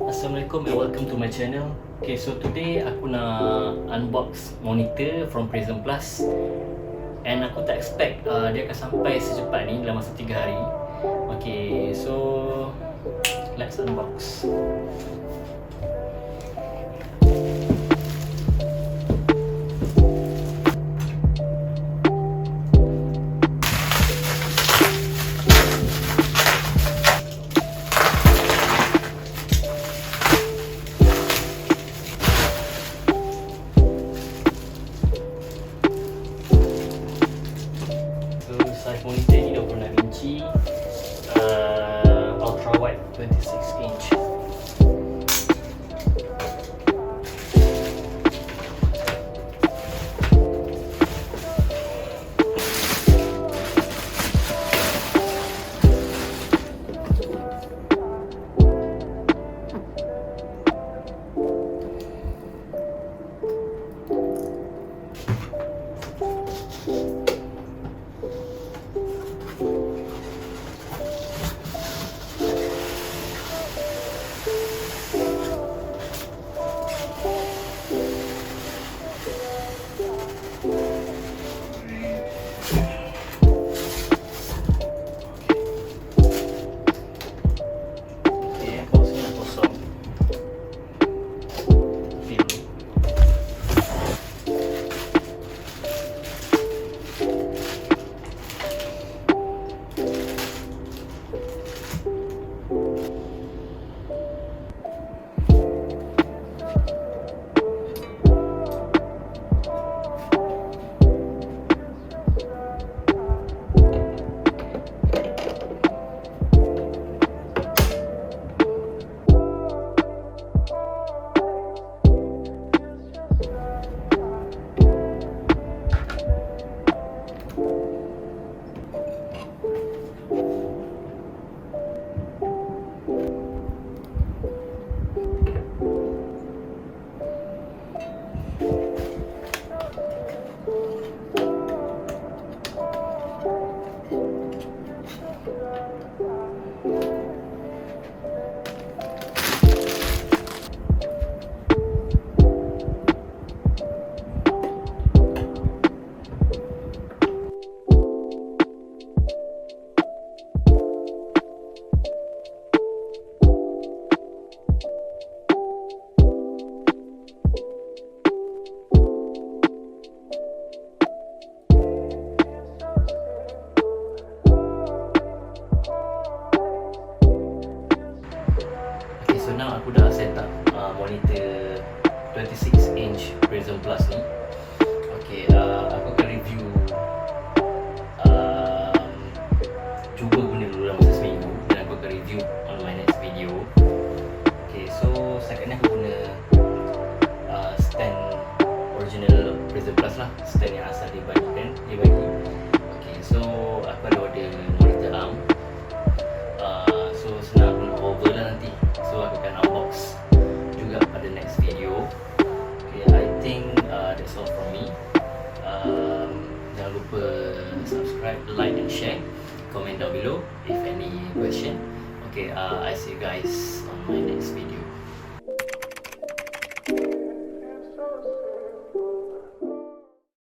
Assalamualaikum and welcome to my channel. Okay, so today aku nak unbox monitor from Prism Plus, and aku tak expect dia akan sampai secepat ni dalam masa 3 hari. Okay, so let's unbox. Size monitor ni 26 inci, Ultrawide 26 inch. So now aku dah set up monitor 26 inch Prism Plus ni. Okay, aku akan review, cuba guna dulu dalam masa seminggu, dan aku akan review on my next video. Okay, so setakat ni aku guna stand original Prism Plus lah, stand yang asal dia bagi. Okay, so aku ada order monitor arm. So senang aku nak cover lah nanti. So aku akan unbox juga pada next video. Okay, I think that's all from me. Jangan lupa subscribe, like and share. Comment down below if any question. Okay, I see you guys on my next video.